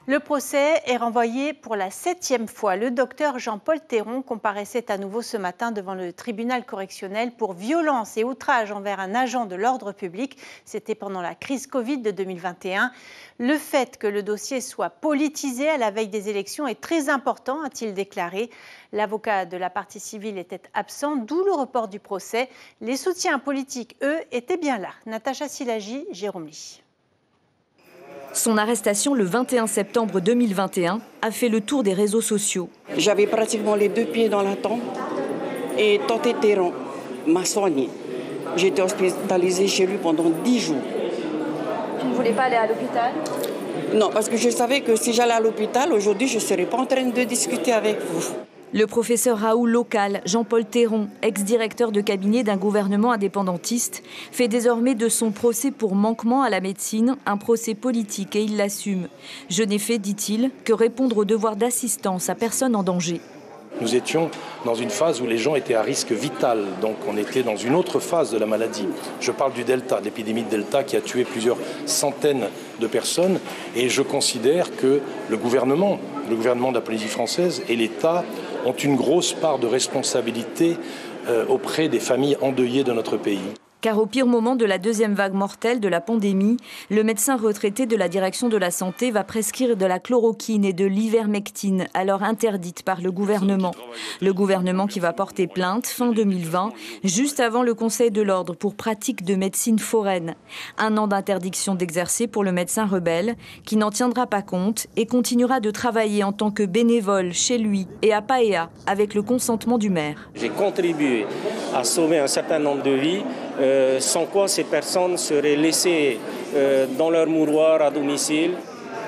Le procès est renvoyé pour la 7e fois. Le docteur Jean-Paul Théron comparaissait à nouveau ce matin devant le tribunal correctionnel pour violence et outrage envers un agent de l'ordre public. C'était pendant la crise Covid de 2021. Le fait que le dossier soit politisé à la veille des élections est très important, a-t-il déclaré. L'avocat de la partie civile était absent, d'où le report du procès. Les soutiens politiques, eux, étaient bien là. Natacha Silagi, Jérôme Ly. Son arrestation le 21 septembre 2021 a fait le tour des réseaux sociaux. J'avais pratiquement les 2 pieds dans la tombe et Tonté Théron m'a soigné. J'ai été hospitalisée chez lui pendant 10 jours. Tu ne voulais pas aller à l'hôpital ? Non, parce que je savais que si j'allais à l'hôpital, aujourd'hui, je ne serais pas en train de discuter avec vous. Le professeur Raoul Local, Jean-Paul Théron, ex-directeur de cabinet d'un gouvernement indépendantiste, fait désormais de son procès pour manquement à la médecine un procès politique et il l'assume. Je n'ai fait, dit-il, que répondre au devoir d'assistance à personne en danger. Nous étions dans une phase où les gens étaient à risque vital, donc on était dans une autre phase de la maladie. Je parle du Delta, de l'épidémie de Delta qui a tué plusieurs centaines de personnes et je considère que le gouvernement de la Polynésie française et l'État ont une grosse part de responsabilité auprès des familles endeuillées de notre pays. Car au pire moment de la deuxième vague mortelle de la pandémie, le médecin retraité de la direction de la santé va prescrire de la chloroquine et de l'ivermectine, alors interdite par le gouvernement. Le gouvernement qui va porter plainte fin 2020, juste avant le Conseil de l'ordre pour pratique de médecine foraine. 1 an d'interdiction d'exercer pour le médecin rebelle, qui n'en tiendra pas compte et continuera de travailler en tant que bénévole chez lui et à Paea, avec le consentement du maire. J'ai contribué à sauver un certain nombre de vies, sans quoi ces personnes seraient laissées dans leur mouroir à domicile.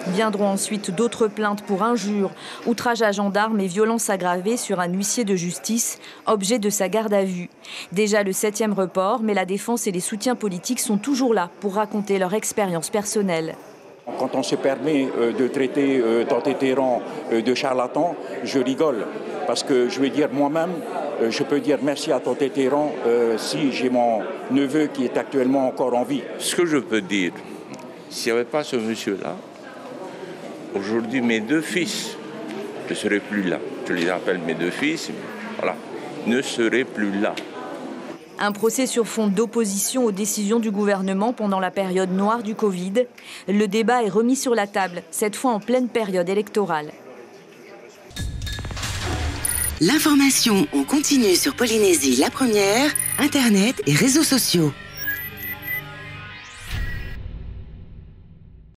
Viendront ensuite d'autres plaintes pour injures, outrage à gendarme et violences aggravées sur un huissier de justice, objet de sa garde à vue. Déjà le 7e report, mais la défense et les soutiens politiques sont toujours là pour raconter leur expérience personnelle. Quand on se permet de traiter Tonté Théron de charlatan, je rigole. Parce que je vais dire moi-même, je peux dire merci à Tonté Théron si j'ai mon neveu qui est actuellement encore en vie. Ce que je peux dire, s'il n'y avait pas ce monsieur-là, aujourd'hui mes 2 fils ne seraient plus là. Je les appelle mes 2 fils, voilà, ne seraient plus là. Un procès sur fond d'opposition aux décisions du gouvernement pendant la période noire du Covid. Le débat est remis sur la table, cette fois en pleine période électorale. L'information en continu sur Polynésie la première, Internet et réseaux sociaux.